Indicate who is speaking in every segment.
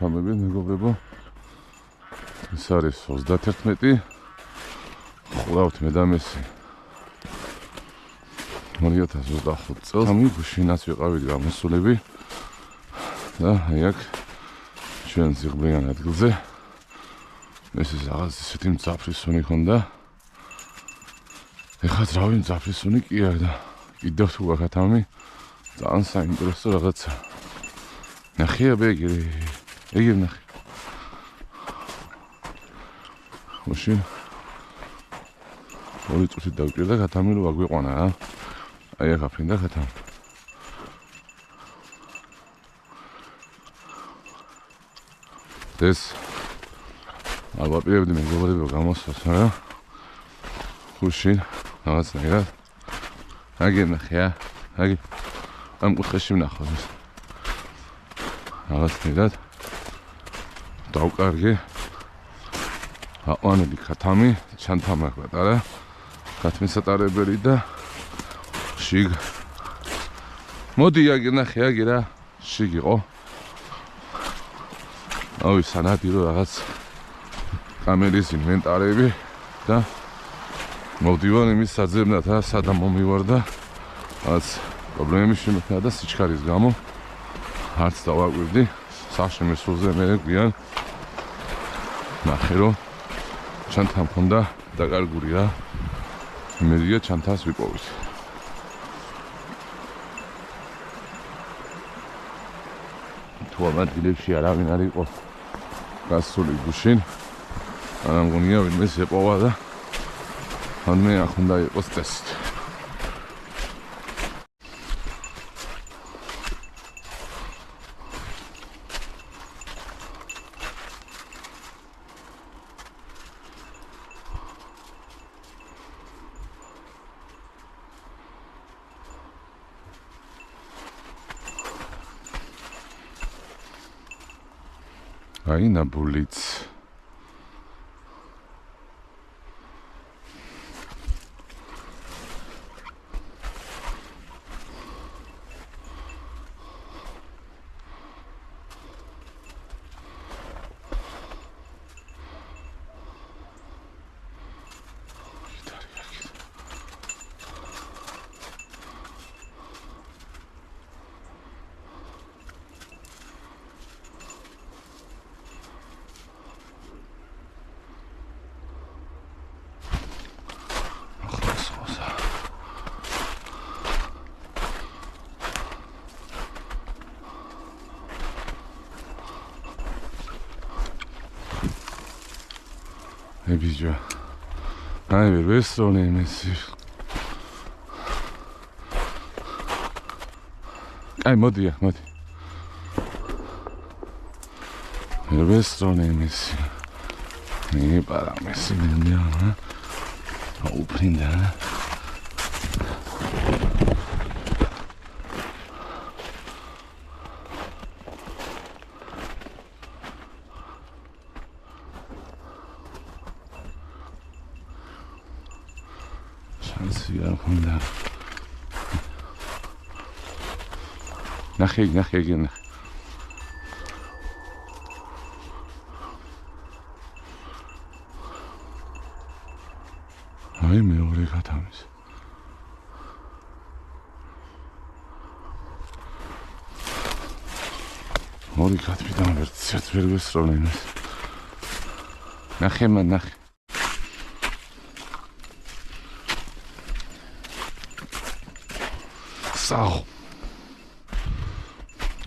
Speaker 1: მოგესალმებით მეგობრებო. ეს არის 31. ყურავთ მე და მესი 2025 წელს. ამი გუშინაც ვიყავით გამოსულები და აი აქ ჩვენ ზიღბლიან ადგილზე მესის რაღაც ისეთი მძაფრისუნი ხონდა. ეხლა ძრავი მძაფრისუნი კი არა და კიდევ თუ გაქათ ამი ძალიან საინტერესო რაღაცა. ნახე ბეგრი, ეგ ნახე. მაშინ ორი წუთი დავჭირდა გათამი რომ აგვიყვანა რა. აი ახლა ფრინდა გათამი. ეს ალბაპირებდი მეგობრებო გამოსვას, მაგრამ ხუშინ რაღაცნაირად აგი ნახე რა. აგი ამ კუთხეში ვნახავ ეს. რაღაცნაირად დავკარგე აყვანილი ქათამი, ჩანთამა პატარა ქათმისატარებელი და შიგ მოდი აგი ნახე აგი რა შიგ იყო. აუი სანადირო რაღაც კამერის ინვენტარები და მოვდივარ იმის საძებნად რა სადამ მომივარ და რაღაც პრობლემები შემექნა და სიჩქარის გამო არც დავაკვირდი სახში მესულზე მე გვიან ნახე რომ ჩანთა მქონდა დაკარგული რა. იმედია ჩანთას ვიპოვით. თუ ამ ადგილებში არავინ არ იყო გასული გუშინ არა მგონია ვინმე შეპოვა და ამე ახ უნდა იყოს წესით. აი ნაბულიც Ebija. Ai, restaurant mesi. Ai, modi. Restaurant mesi. Ne para mesi ne ha. O prinda. Şansı yapımda. Naheg. Ay მეორე გათამის. ორი კათმიდან ვერც ვერ ვესწავლინეს. ნახე. საო.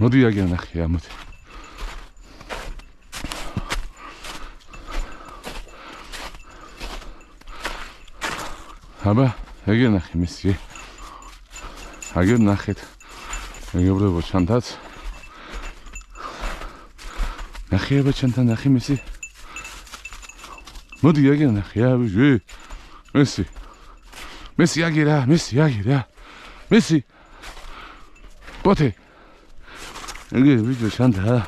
Speaker 1: მოდი აგერ ნახე ამოდი. აბა, აგერ ნახე მესი. აგერ ნახეთ. მეგობრებო ჩანთაც. ნახე აბა ჩანთა ნახე მესი. მოდი აგერ ნახე აბა. მესი აგერა. მესი. Pote. Egge video çanta.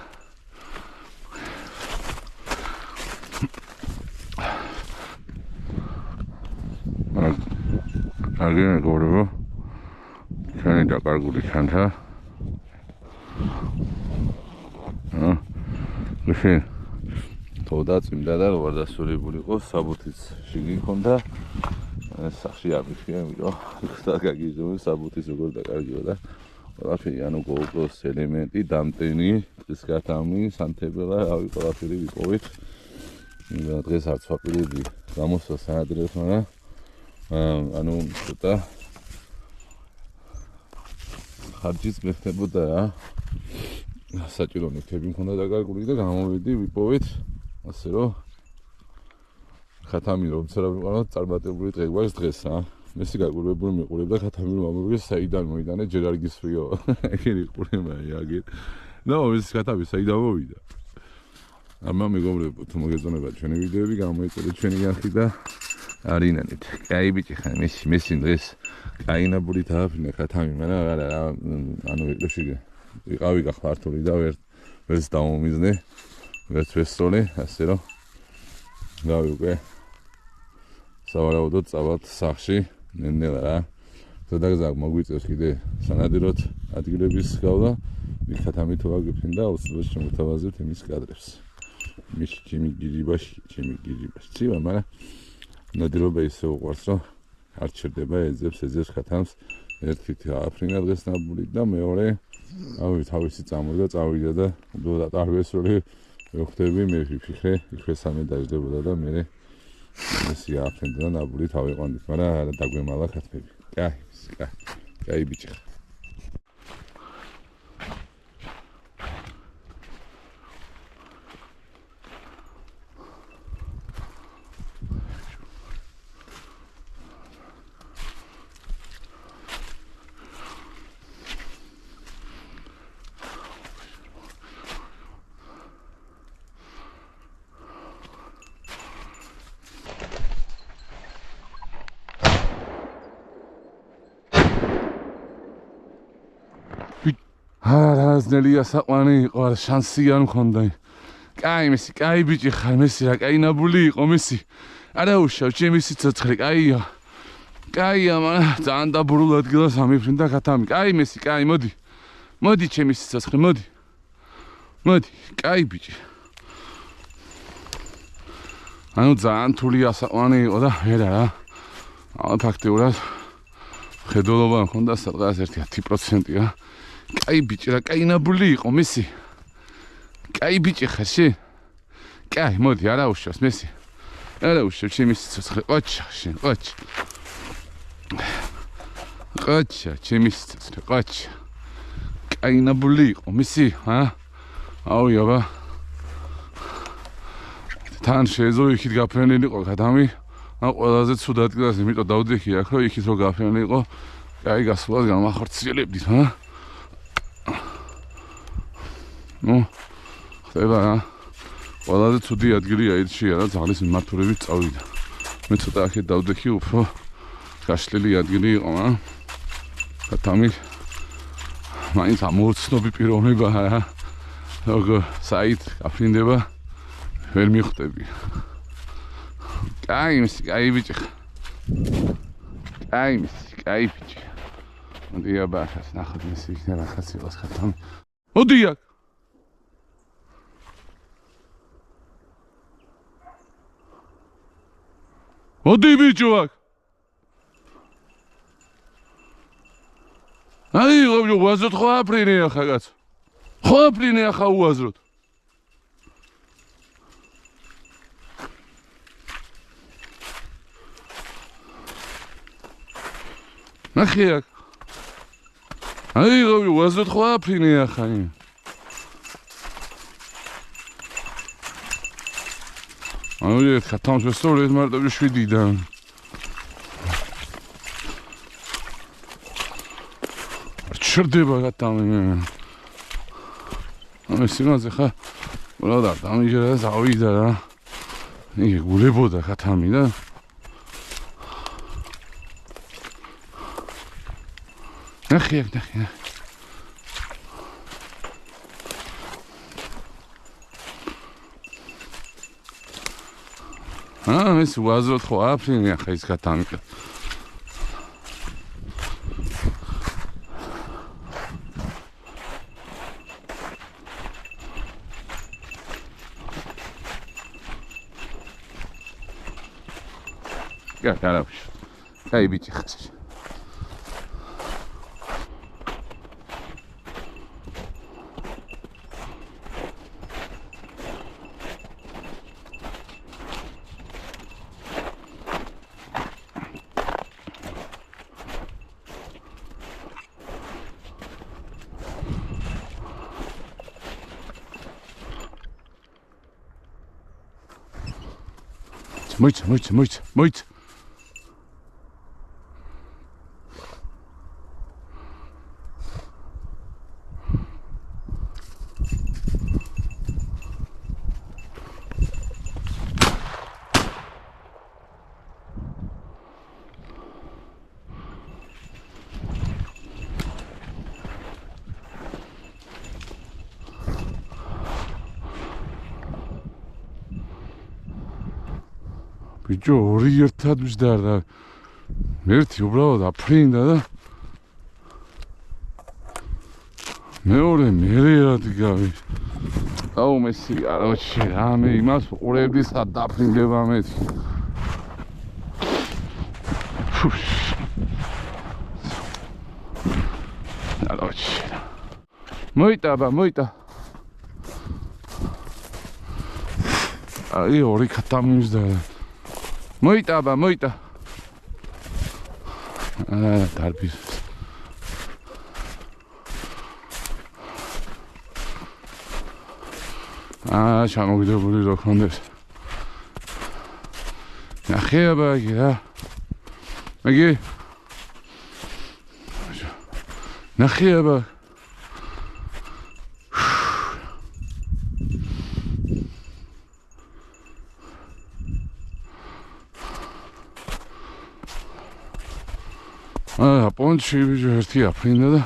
Speaker 1: Agene gorbo. Kani dakarguli çanta. მაშინ თოდა წმინდა და რო არ დასრულებული იყო საბუთის შიგი ქონდა სახში ამიქია იმიტომ ხდა გაგიჟდები საბუთის როგორ დაკარგიო და ყველაფერი ანუ გოგოს ელემენტი დამტენი ის გათამი სანთებელა რავი ყველაფერი ვიპოვეთ დღეს არც ვაპირებდი გამოსვლა საადრესო მაგრამ ანუ ცოტა ხარჯიც მეხდებოდა რა საჭირო ნივთები მქონდა დაკარგული და გამოვედი ვიპოვეთ ასე რომ ხათამი რომ წერა ვიყავ წარმატებული დღე გვაქვს დღეს რა მესი გაგურებული მიყურებდა ხათამი რომ ამოვიგე საიდან მოიტანე ჯერ არ გისვრიო ეგერი ყურება იაგე და ეს ხათამი საიდან მოვიდა ამა მეგობრებო თუ მოგეწონება ჩვენი ვიდეოები გამოიწერეთ ჩვენი განხი და არინანით კაი ბიჭი ხარ მესი დღეს კაინაბური დააფრინე ხათამი მაგრამ არა ანუ ეკლებში ვიყავი გახლართული და ვერც დავმომიზნე ვერც ვესწოლე ასე რომ გავი უკვე სავარაუდოდ წავალთ სახში ნენელა რა ზოგადად მოგვიწევს კიდე სანადიროთ ადგილების გავლა ვიხათამი თუ აგიფრინ და უცბად შემოთავაზებთ იმის კადრებს მის ჩემი გიჟიბაში ცივა მაგრამ ნადირობა ისე უყვარს რომ არ ჩერდება ეძებს ხათამს ერთით აფრინა დღეს ნაბული და მეორე ავი თავისი წამოდა წავიდა და უბრალოდ არ ვესწოლე ვხვდები მე ვიფიქრე იქვე სამი დაждდებოდა და მე ესი აფრინდა და ნაბული თავიყვანდით მაგრამ არა დაგვემალა ხათმები კაი ბიჭი ზნელია საყვანი იყო არა შანსი არ მქონდა კაი მესი კაი ბიჭი ხარ მესი რა კაი ნაბული იყო მესი არა უშავ ჩემი სიცოცხლე კაია მაგრამ ძალიან დაბურულ ადგილას ამიფრინდა ხათამი კაი მესი კაი მოდი ჩემი სიცოცხლე მოდი კაი ბიჭი ანუ ძალიან თულია საყვანი იყო და ვერა რა ფაქტიურად ხედულობა მქონდა სადღაც 1% რა კაი ბიჭი რა კაი ნაბული იყო მესი კაი ბიჭი ხარ შენ კაი მოდი არა უშავს მესი არა უშავ ჩემი სიცოცხლე ყოჩა ჩემი სიცოცხლე ყოჩა კაი ნაბული იყო მესი აუ აბა თან შეეძლო იქით გაფრენილიყო ხათამი ან ყველაზე ცუდ ადგილას იმიტომ დავდექი აქ რომ იქით რო გაფრენილიყო კაი გასვლას გამახორციელებდით ნუ ხდება რა ყველაზე ცუდი ადგილია ერთშია რა ზაღლის მიმართულებით წავიდა მე ცოტა ახეთ დავდექი უფრო გაშლილი ადგილი იყო ხათამი მაინც ამოცნობი პიროვნება რა როგორ საით გაფრინდება ვერ მიხვდები კაი ბიჭი მოდი აბა ახაც ნახოთ მესი იქნება ხაც იყოს ხათამი მოდი აქ მოდი ბიჭო აქ აი უაზროდ ხო აფრინე ახლა კაცო ხო აფრინე ახლა უაზროდ ნახე აქ აი უაზროდ ხო აფრინე ახლა ანუ ხათამს ვესწავლეთ მარტო 7-დან ჩრდება ხათამი ანუ სიმაზე ხა უბრალოდ არ დამიჯერა და წავიდა რა იგი გულებოდა ხათამი და ნახე ეს უაზროდ ხო აფრინე ახლა ის ხათამი არავის. Кай бити ხარ. მოიცა. ბიჭო ორი ერთად ვისდარ და ერთი უბრალოდ აფრინდა და მეორე მერე რადგავი აუ მესი აროჩი რამე იმას ყურებდი სად დაფრინდება მეთი აროჩი მოიტა აი ორი ქათამი ვისდარ მოიტა დარბის ჩამოგდებული რო ხონდეს ნახე ბაგი რა მაგი ნახე ბა პონჩი ერთი აფრინდა და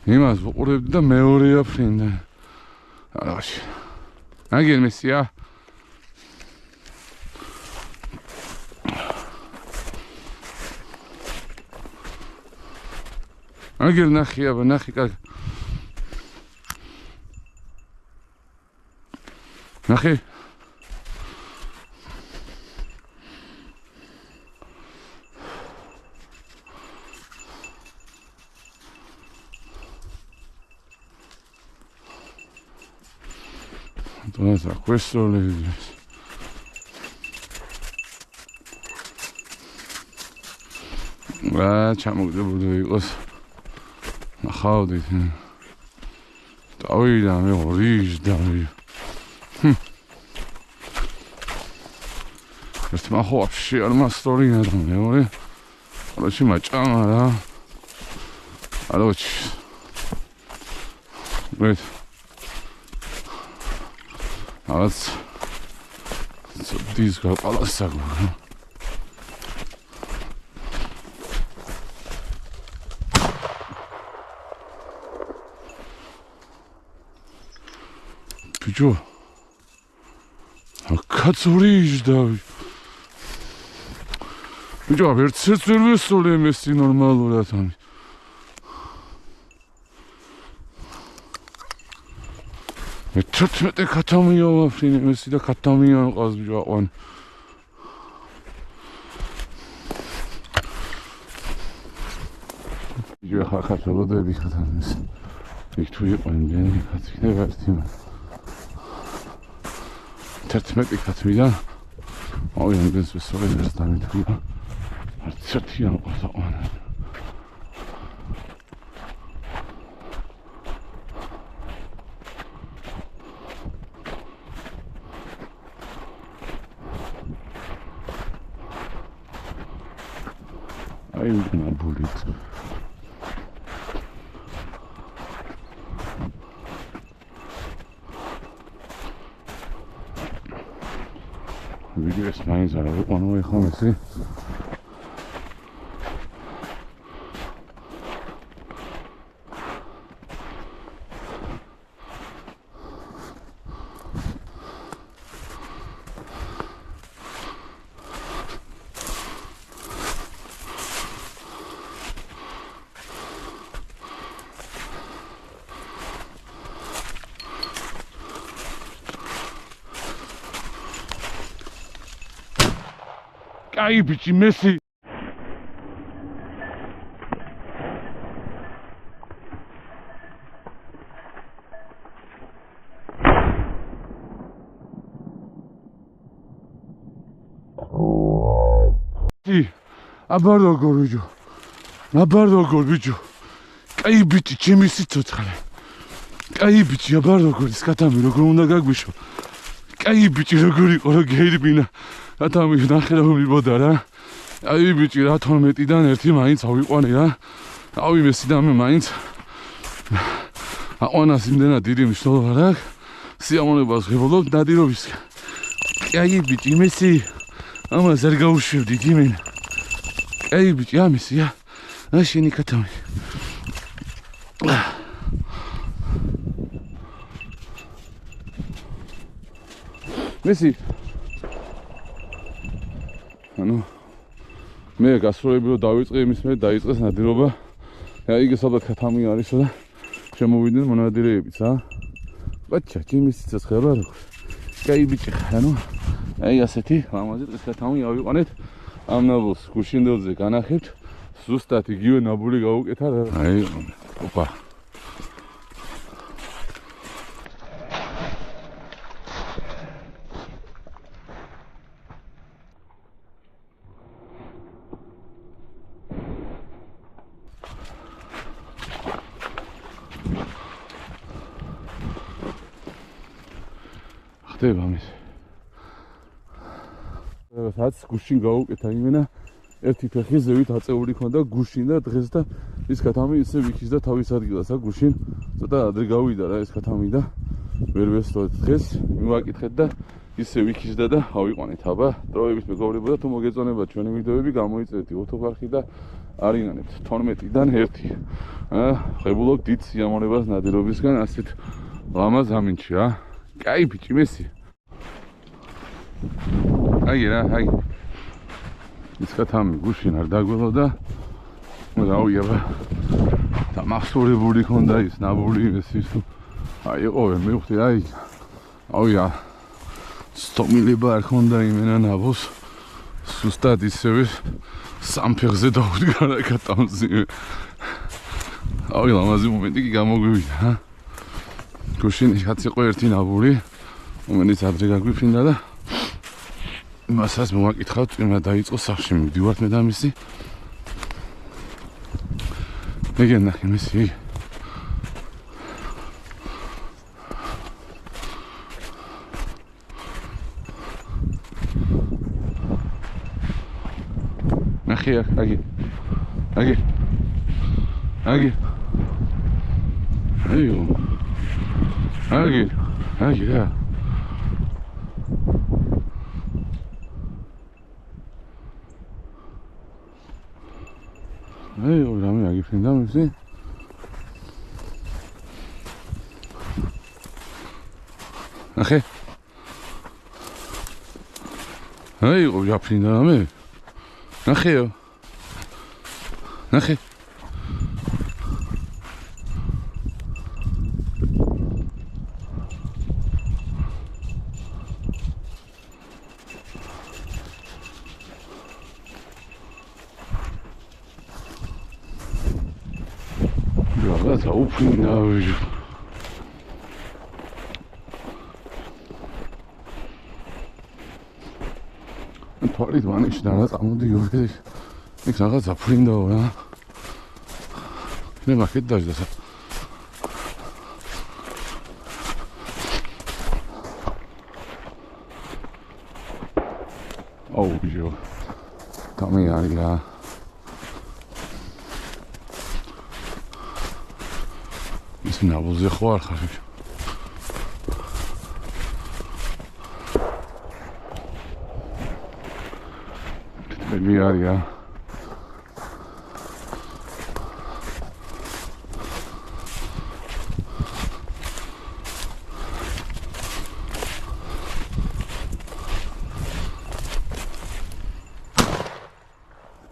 Speaker 1: იმას ვუყურებდი და მეორე აფრინდა არაში აგერ მესია აგერ ნახე კაკ ნახე Guarda, questo le ჩამოგდებული იყოს ნახავდით დავიდა მე ორი დავი ერთმა ხო вообще არ მასტორინა და მეორე არაში მაჭამა რა აროჩი ვეთ Als dies gab alles sagen. Bicho. Kacuri da. Bicho, aber jetzt wir sollen es normal oder dann. Met katamiyo vrienden, we zien de katamiyo als we gaan. Je gaat zo de wie gedaan is. Ik doe je mijn been, ik had geen werk. Tert met ik had weer. Oh ja, dus we zullen er staan met weer. Het zit hier op de aan. I'm gonna bullet. Video is fine, so I don't want to come see. კაი ბიჭი მესი აბარდოგორ ბიჭო კაი ბიჭი ჩემი სიცოცხლე კაი ბიჭი აბარდოგორ ის კატამი როგორ უნდა გაგვიშო კაი ბიჭი როგორ იყო რა გეირბინა კატამი ნახე რა მიბოდა რა აი ბიჭი რა 12-დან ერთი მაინც ავიყვანე რა ავი მესიდამე მაინც აყვანას იმდენად დიდი მნიშვნელობა რა სიამოვნებას ღებულობ ნადირობისგან კაი ბიჭი მესი ამას არ გაუშვებდით იმენა კაი ბიჭი ამისია შენი კატამი მესი ანუ მე გასროლები რომ დავიწყე იმის მე დაიწყეს ნადირობა აი იგი სადაც კატამი არისო და შემოვიდნენ მონადირეებიც ბაჭა ჩემი სიცოცხლე რა კაი ბიჭი ანუ აი ასეთი ლამაზი დღეს კატამი ავიყვანეთ ამ ნაბოლს გუშინდელზე განახებთ ზუსტად იგივე ნაბული გავუკეთა რა აი ოპა ხდება მის რაც გუშინ გავუკეთა იმენა ერთი ფეხი ზევით აწეული ქონდა გუშინ და დღეს და ის კატამი ისე ვიქიშდა თავის ადგილას გუშინ ცოტა ადრე გავიდა რა ეს კატამი და ვერ ვესწროთ დღეს მივაკითხეთ და ისე ვიქიშდა და ავიყვანეთ აბა დროებით მეგობრებო და თუ მოგეწონებათ ჩვენი ვიდეოები გამოიწერეთ YouTube არხი და არინანებთ 12-დან 1 ღებულობ დიდ სიამოვნებას ნადირობისგან ასეთ ლამაზ ამინჩი რა კაი ბიჭი მესი აი რა აი ის კატამი გუშინ არ დაგველოდა რავია და მახსოვრებული ქონდა ის ნაბული ის აი ოღე მივხვდი აი აუია სტომილება არ ქონდა იმენა ნაბოს სუსტად ისევე სამფეხზე დაუდგა რა კატამზე აუი ლამაზი მომენტი კი გამოგვივიდა გუშინ რაც იყო ერთი ნაბული მომენტიც ადრე გაგვიფრინდა და მასაც მოვაკითხავთ წვიმა დაიწყო სახში მივდივართ მე და მისი მეგენ ნახე მისი ნახე აგი რა აი რამე აგიფრინდა მისი ნახე აი აგიფრინდა რამე ნახეო ნახე That's open now. თვალით მანიშნა რა წამოდიოდი იქ რაღაც აფრინდაო რა მე მაგეთ დაჟდა აუ ბიჭო კამი არის რა ის ნაბოლზე ხო არ ხარ მე არია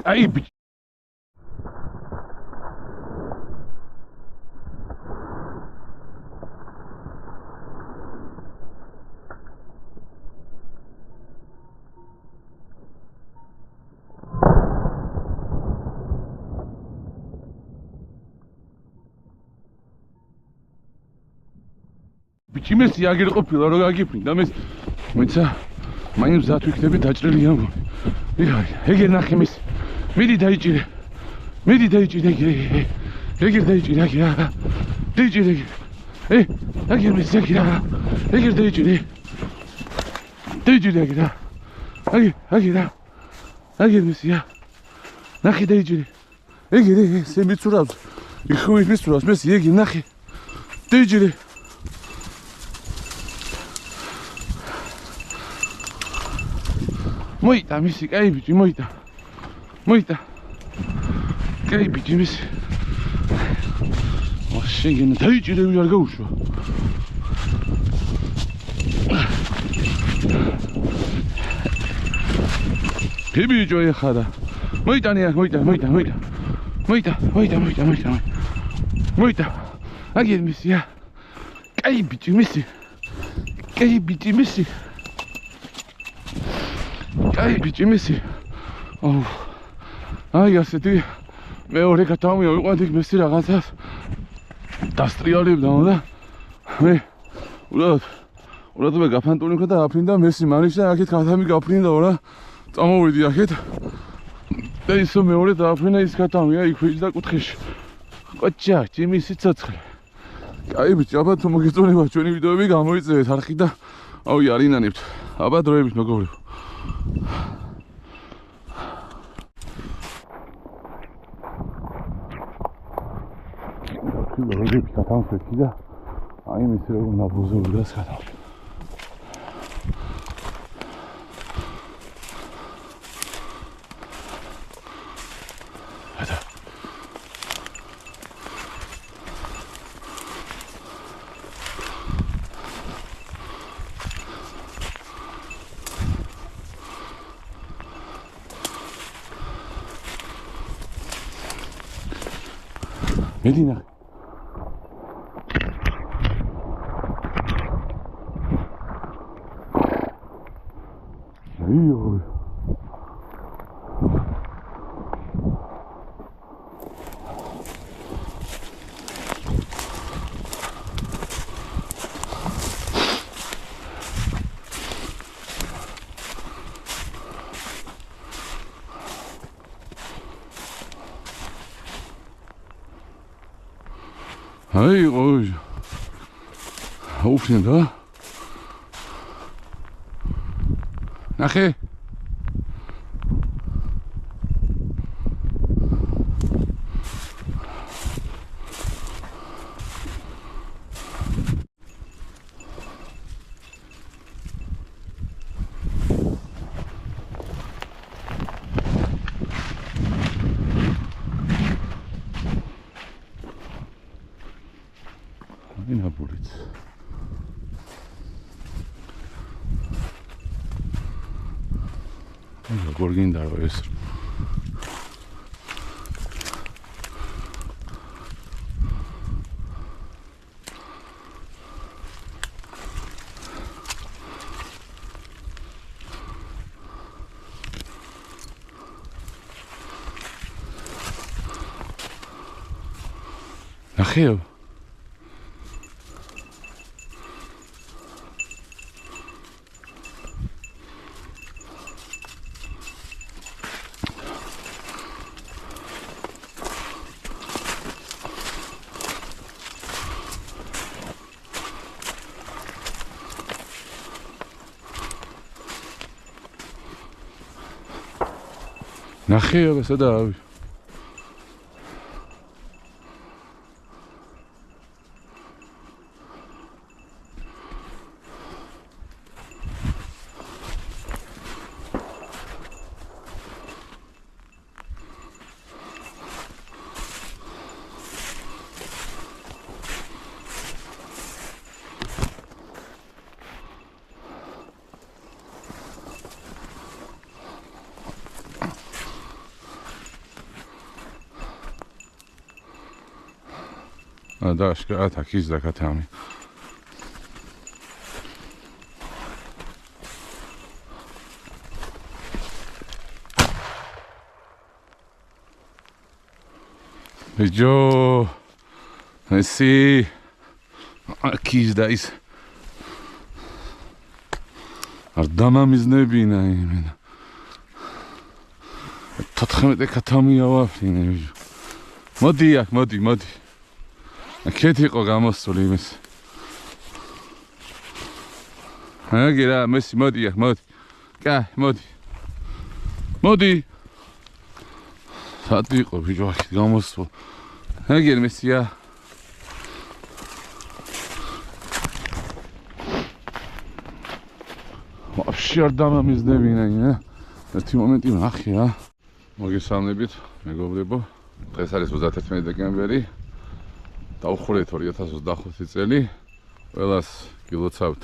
Speaker 1: აი ბიჭ იმესი აგერ ყოფილა რომ გაგიფრინდა მეს მეცა მაინც მზად ვიქნები დაჭრილი ამბობი ეგერ ნახე მის მიდი დაიჭირე ეგერ დაიჭირე აგერ მის ეგერ დაიჭირე აგერ მისია ნახე დაიჭირე ეგერ სემიცურავს იხვი მისურავს მეს ეგერ ნახე დაიჭირე მოიტა მისი კაი ბიჭი მოიტა კაი ბიჭი მისი შენგენ დაიჭირე ვიარ გაუშვა ბიჭო ეხარა მოიტანია მოიტა აგერ მისია კაი ბიჭი მისი კაი ბიჭი მისი აი ასეთი მეორე კატამი ვიყვანთ იქ მესი რაღაცას დასტრიალებდა და მე ურად მე გაფანტული ხარ და აფრინდა მესი მანიშა აქეთ კატამი გაფრინდა რა წამოვიდი აქეთ და ისო მეორე დააფრინა ის კატამია იქ ვიჯდა კუთხეში ყოჩა ჩემი სიცოცხლე კაი ბიჭი აბა თუ მოგეწონება ჩვენი ვიდეოები გამოიწევეთ არხი და ავი არინანებთ აბა დროებით მეგობრებო როდები კატამში და აი მის როგორ ნაბუზური და კატამში Medina. Io. Hey, Rose. Aufnehmen da. Nachher. In Habulit. Gorgin dar jest. Nachher. Nachher was da. Dashka atakiz da katami. Bejo, I see. Akiz da is არ დამამიზნებინა იმენა 14 კათამია ვაფრინე მოდი აქ მოდი აქეთ იყო გამოსული იმის აგერა მესი მოდი აქ მოდი სად იყო ბიჭო აქ გამოსულ აგერ მესია вообще არ დამამიზნებინა ინა ერთი მომენტი ნახე რა მოგესალმებით მეგობრებო დღეს არის 31 დეკემბერი დავხურეთ 2025 წელი ყველას გილოცავთ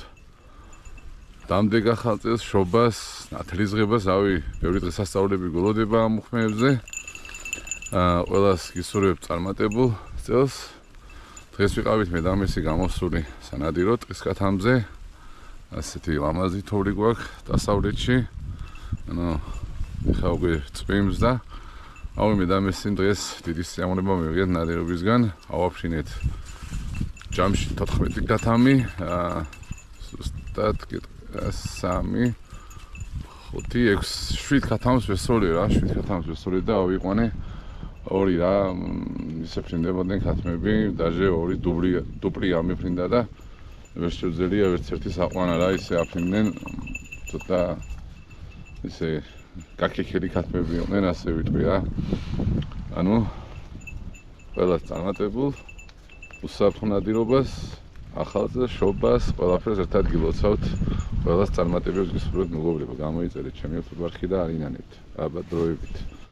Speaker 1: დამდეგ ახალ წელს შობას ნათლისღებას ავი ბევრი დღესასწაულები გულოდება ამ უხმეებზე ყველას გისურვებთ წარმატებულ წელს დღეს ვიყავით მე და მესი გამოსული სანადირო ტყისკათამზე ასეთი ლამაზი თოვლი გვაქვს დასავლეთში ანუ ეხლა უკვე წვიმს და ავი მე და მესი დღეს დიდი სიამოვნება მივიღეთ ნადირობისგან ავაფშინეთ ჯამში 14 კათამი ზუსტად 3 5 6 7 კათამს ვესწოლი რა 7 კათამს ვესწოლი და ავიყვანე ორი რა ისე ფრინდებოდნენ ქათმები დაჟე ორი დუპლი ამიფრინდა და ვერ შეძლია ერთ-ერთი საყვანა რა ისე აფრინდნენ ცოტა ისე კაკეკელი ქათმები იყვნენ ასე ვიტყვი რა ანუ ყველას წარმატებულ უსაფრთხო ნადირობას ახალ წელს შობას ყველაფერს ერთად გილოცავთ ყველას წარმატებებს გისურვებთ მეგობრებო გამოიწერეთ ჩემი ფუტბარხი და არინანებთ აბა დროებით